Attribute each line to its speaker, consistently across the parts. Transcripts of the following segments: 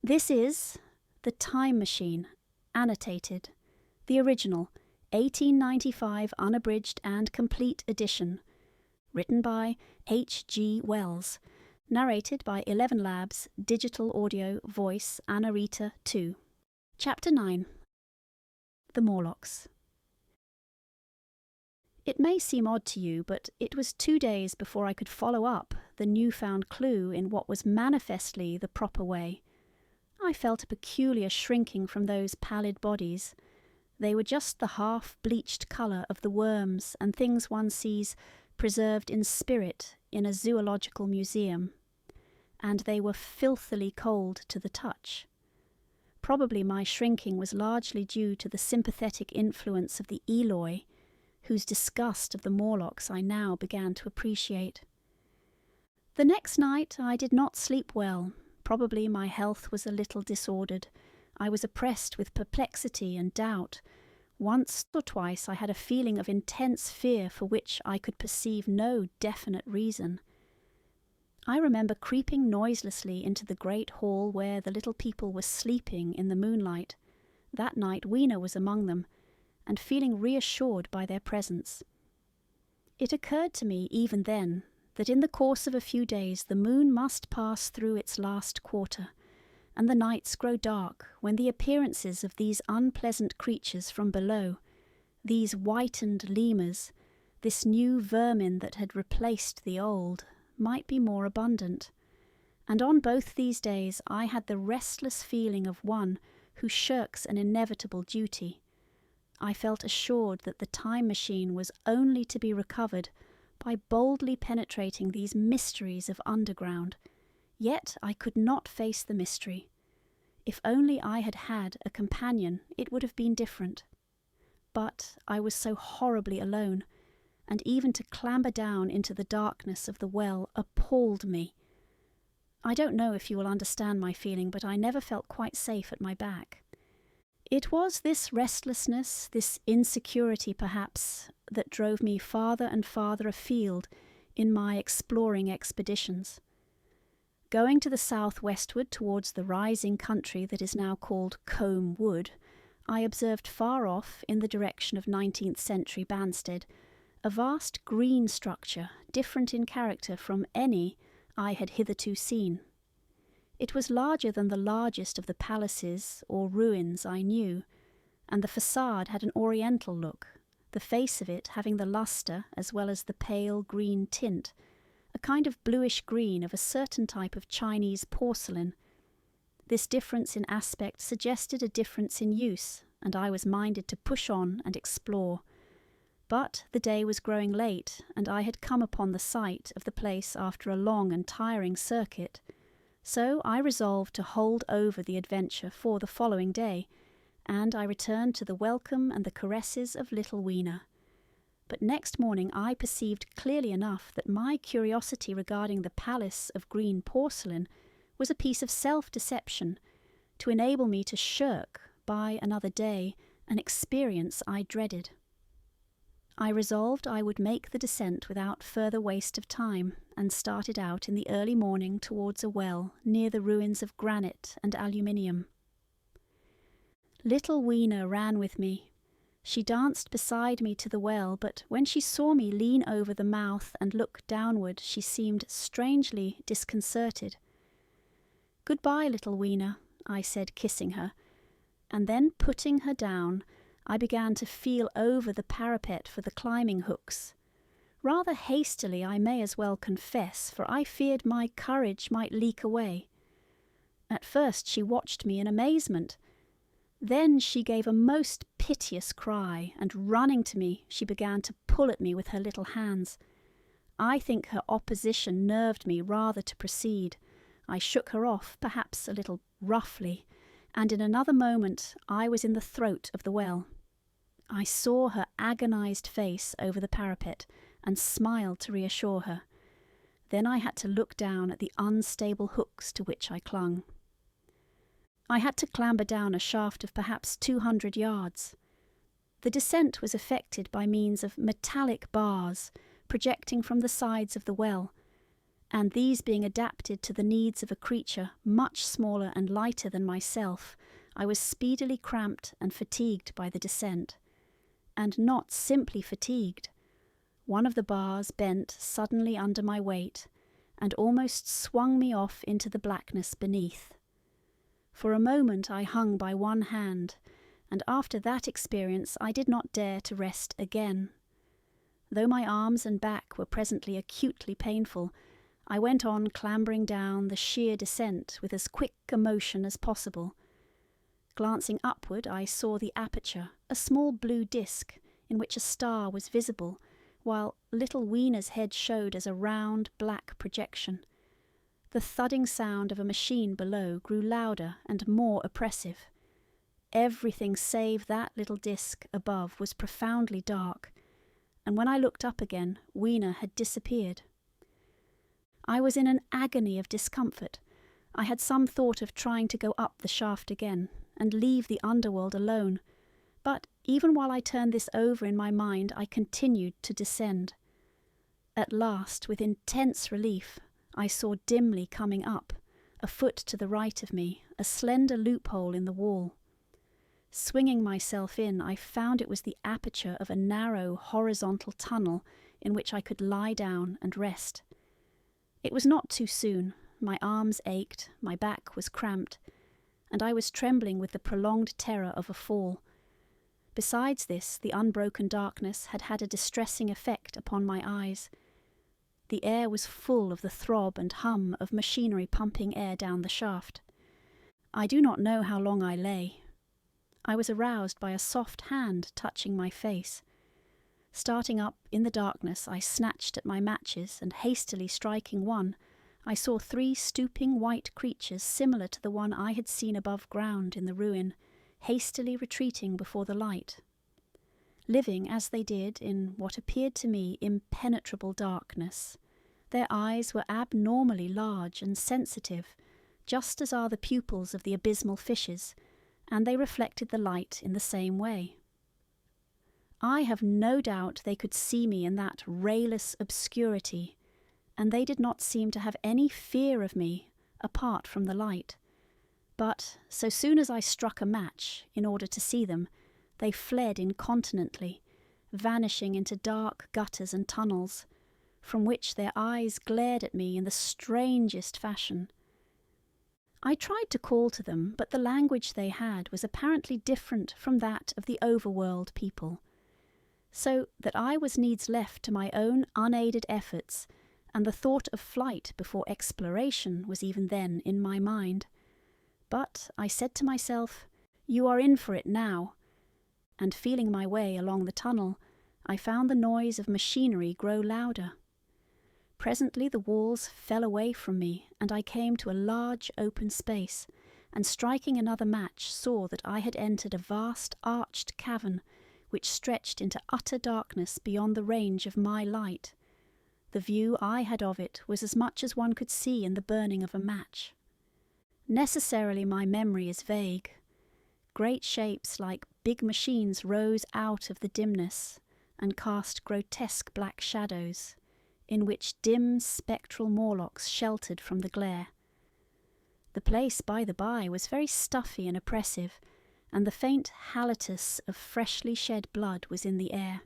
Speaker 1: This is The Time Machine, annotated, the original 1895 unabridged and complete edition, written by H.G. Wells, narrated by ElevenLabs Digital Audio Voice Anarita 2. Chapter 9. The Morlocks. It may seem odd to you, but it was 2 days before I could follow up the newfound clue in what was manifestly the proper way. I felt a peculiar shrinking from those pallid bodies. They were just the half-bleached colour of the worms and things one sees preserved in spirit in a zoological museum, and they were filthily cold to the touch. Probably my shrinking was largely due to the sympathetic influence of the Eloi, whose disgust of the Morlocks I now began to appreciate. The next night I did not sleep well. Probably my health was a little disordered. I was oppressed with perplexity and doubt. Once or twice I had a feeling of intense fear for which I could perceive no definite reason. I remember creeping noiselessly into the great hall where the little people were sleeping in the moonlight. That night Weena was among them, and feeling reassured by their presence. It occurred to me even then that in the course of a few days the moon must pass through its last quarter, and the nights grow dark when the appearances of these unpleasant creatures from below, these whitened lemurs, this new vermin that had replaced the old, might be more abundant. And on both these days I had the restless feeling of one who shirks an inevitable duty. I felt assured that the time machine was only to be recovered by boldly penetrating these mysteries of underground. Yet I could not face the mystery. If only I had had a companion, it would have been different. But I was so horribly alone, and even to clamber down into the darkness of the well appalled me. I don't know if you will understand my feeling, but I never felt quite safe at my back. It was this restlessness, this insecurity perhaps, that drove me farther and farther afield in my exploring expeditions. Going to the southwestward towards the rising country that is now called Combe Wood, I observed far off, in the direction of 19th century Banstead, a vast green structure, different in character from any I had hitherto seen. It was larger than the largest of the palaces or ruins I knew, and the facade had an oriental look, the face of it having the lustre as well as the pale green tint, a kind of bluish green of a certain type of Chinese porcelain. This difference in aspect suggested a difference in use, and I was minded to push on and explore. But the day was growing late, and I had come upon the site of the place after a long and tiring circuit. So I resolved to hold over the adventure for the following day, and I returned to the welcome and the caresses of little Weena. But next morning I perceived clearly enough that my curiosity regarding the palace of green porcelain was a piece of self-deception, to enable me to shirk, by another day, an experience I dreaded. I resolved I would make the descent without further waste of time, and started out in the early morning towards a well near the ruins of granite and aluminium. Little Weena ran with me. She danced beside me to the well, but when she saw me lean over the mouth and look downward, she seemed strangely disconcerted. "Goodbye, little Weena," I said, kissing her, and then putting her down, I began to feel over the parapet for the climbing hooks. Rather hastily, I may as well confess, for I feared my courage might leak away. At first she watched me in amazement. Then she gave a most piteous cry, and running to me, she began to pull at me with her little hands. I think her opposition nerved me rather to proceed. I shook her off, perhaps a little roughly, and in another moment I was in the throat of the well. I saw her agonized face over the parapet, and smiled to reassure her. Then I had to look down at the unstable hooks to which I clung. I had to clamber down a shaft of perhaps 200 yards. The descent was effected by means of metallic bars projecting from the sides of the well, and these being adapted to the needs of a creature much smaller and lighter than myself, I was speedily cramped and fatigued by the descent. And not simply fatigued. One of the bars bent suddenly under my weight, and almost swung me off into the blackness beneath. For a moment I hung by one hand, and after that experience I did not dare to rest again. Though my arms and back were presently acutely painful, I went on clambering down the sheer descent with as quick a motion as possible. Glancing upward, I saw the aperture, a small blue disc in which a star was visible, while little Wiener's head showed as a round black projection. The thudding sound of a machine below grew louder and more oppressive. Everything save that little disc above was profoundly dark, and when I looked up again, Wiener had disappeared. I was in an agony of discomfort. I had some thought of trying to go up the shaft again and leave the underworld alone, but even while I turned this over in my mind, I continued to descend. At last, with intense relief, I saw dimly coming up, a foot to the right of me, a slender loophole in the wall. Swinging myself in, I found it was the aperture of a narrow horizontal tunnel in which I could lie down and rest. It was not too soon. My arms ached, my back was cramped, and I was trembling with the prolonged terror of a fall. Besides this, the unbroken darkness had had a distressing effect upon my eyes. The air was full of the throb and hum of machinery pumping air down the shaft. I do not know how long I lay. I was aroused by a soft hand touching my face. Starting up in the darkness, I snatched at my matches, and hastily striking one, I saw 3 stooping white creatures similar to the one I had seen above ground in the ruin, hastily retreating before the light. Living, as they did, in what appeared to me impenetrable darkness, their eyes were abnormally large and sensitive, just as are the pupils of the abysmal fishes, and they reflected the light in the same way. I have no doubt they could see me in that rayless obscurity, and they did not seem to have any fear of me apart from the light. But so soon as I struck a match in order to see them, they fled incontinently, vanishing into dark gutters and tunnels, from which their eyes glared at me in the strangest fashion. I tried to call to them, but the language they had was apparently different from that of the overworld people, so that I was needs left to my own unaided efforts, and the thought of flight before exploration was even then in my mind. But I said to myself, "You are in for it now," and feeling my way along the tunnel, I found the noise of machinery grow louder. Presently the walls fell away from me, and I came to a large open space, and striking another match saw that I had entered a vast arched cavern which stretched into utter darkness beyond the range of my light. The view I had of it was as much as one could see in the burning of a match. Necessarily my memory is vague. Great shapes like big machines rose out of the dimness and cast grotesque black shadows, in which dim spectral Morlocks sheltered from the glare. The place, by the by, was very stuffy and oppressive, and the faint halitus of freshly shed blood was in the air.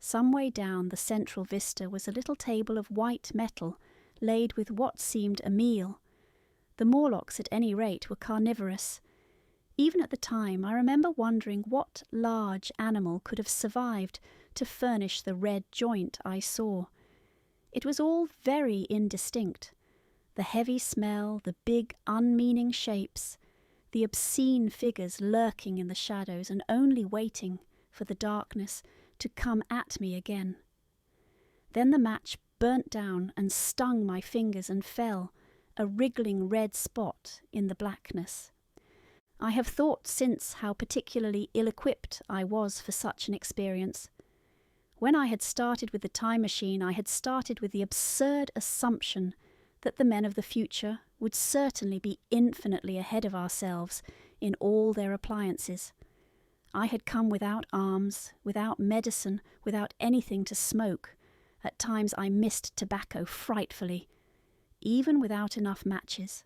Speaker 1: Some way down the central vista was a little table of white metal, laid with what seemed a meal. The Morlocks, at any rate, were carnivorous. Even at the time, I remember wondering what large animal could have survived to furnish the red joint I saw. It was all very indistinct. The heavy smell, the big, unmeaning shapes, the obscene figures lurking in the shadows and only waiting for the darkness to come at me again. Then the match burnt down and stung my fingers and fell, a wriggling red spot in the blackness. I have thought since how particularly ill-equipped I was for such an experience. When I had started with the time machine, I had started with the absurd assumption that the men of the future would certainly be infinitely ahead of ourselves in all their appliances. I had come without arms, without medicine, without anything to smoke. At times I missed tobacco frightfully, even without enough matches.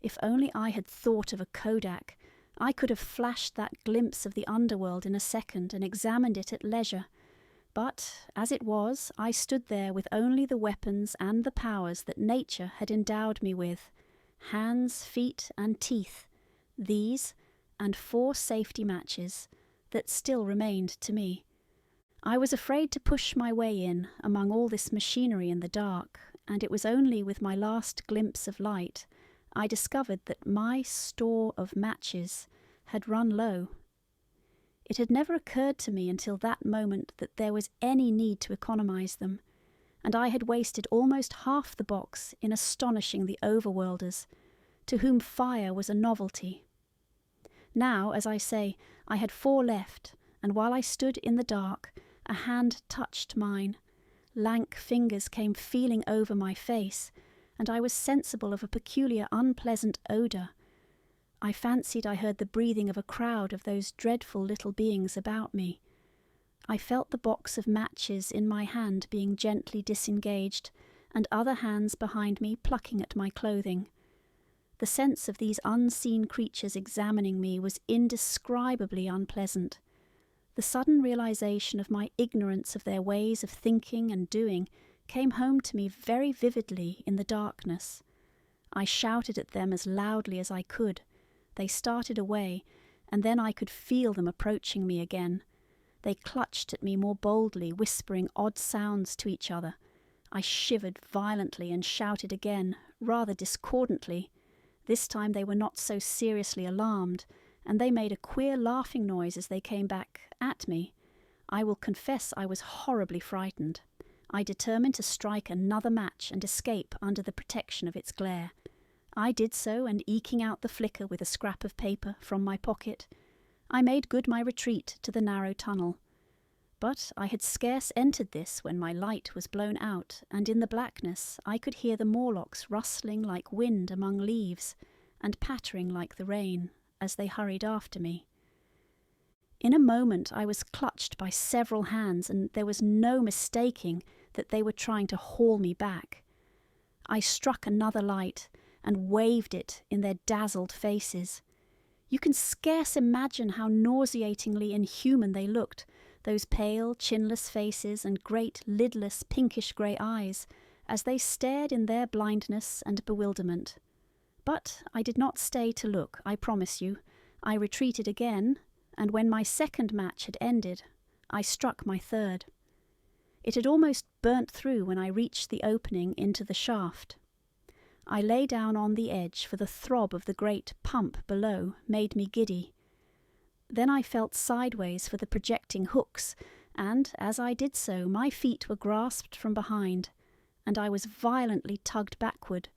Speaker 1: If only I had thought of a Kodak, I could have flashed that glimpse of the underworld in a second and examined it at leisure. But, as it was, I stood there with only the weapons and the powers that nature had endowed me with, hands, feet, and teeth, these, and 4 safety matches, that still remained to me. I was afraid to push my way in among all this machinery in the dark, and it was only with my last glimpse of light I discovered that my store of matches had run low. It had never occurred to me until that moment that there was any need to economize them, and I had wasted almost half the box in astonishing the overworlders, to whom fire was a novelty. Now, as I say, I had 4 left, and while I stood in the dark, a hand touched mine. Lank fingers came feeling over my face, and I was sensible of a peculiar unpleasant odour. I fancied I heard the breathing of a crowd of those dreadful little beings about me. I felt the box of matches in my hand being gently disengaged, and other hands behind me plucking at my clothing. The sense of these unseen creatures examining me was indescribably unpleasant. The sudden realization of my ignorance of their ways of thinking and doing came home to me very vividly in the darkness. I shouted at them as loudly as I could. They started away, and then I could feel them approaching me again. They clutched at me more boldly, whispering odd sounds to each other. I shivered violently and shouted again, rather discordantly. This time they were not so seriously alarmed, and they made a queer laughing noise as they came back at me. I will confess I was horribly frightened. I determined to strike another match and escape under the protection of its glare. I did so, and eking out the flicker with a scrap of paper from my pocket, I made good my retreat to the narrow tunnel. But I had scarce entered this when my light was blown out, and in the blackness I could hear the Morlocks rustling like wind among leaves, and pattering like the rain, as they hurried after me. In a moment I was clutched by several hands, and there was no mistaking that they were trying to haul me back. I struck another light, and waved it in their dazzled faces. You can scarce imagine how nauseatingly inhuman they looked, those pale, chinless faces and great, lidless, pinkish-grey eyes, as they stared in their blindness and bewilderment. But I did not stay to look, I promise you. I retreated again, and when my second match had ended, I struck my third. It had almost burnt through when I reached the opening into the shaft. I lay down on the edge, for the throb of the great pump below made me giddy. Then I felt sideways for the projecting hooks, and, as I did so, my feet were grasped from behind, and I was violently tugged backward.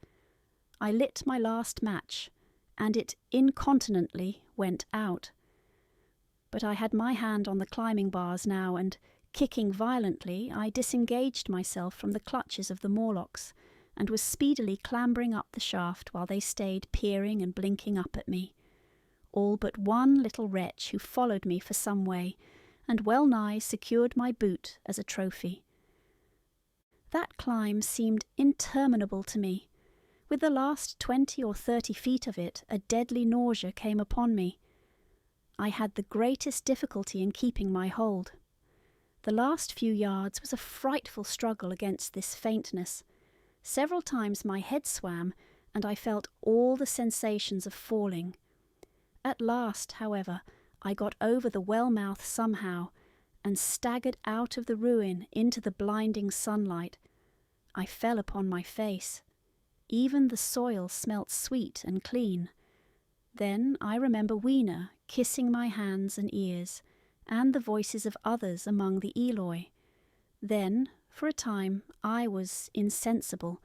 Speaker 1: I lit my last match, and it incontinently went out. But I had my hand on the climbing bars now, and, kicking violently, I disengaged myself from the clutches of the Morlocks, and was speedily clambering up the shaft while they stayed peering and blinking up at me. All but one little wretch who followed me for some way, and well nigh secured my boot as a trophy. That climb seemed interminable to me. With the last 20 or 30 feet of it, a deadly nausea came upon me. I had the greatest difficulty in keeping my hold. The last few yards was a frightful struggle against this faintness. Several times my head swam, and I felt all the sensations of falling. At last, however, I got over the well-mouth somehow, and staggered out of the ruin into the blinding sunlight. I fell upon my face. Even the soil smelt sweet and clean. Then I remember Weena kissing my hands and ears, and the voices of others among the Eloi. Then, for a time, I was insensible,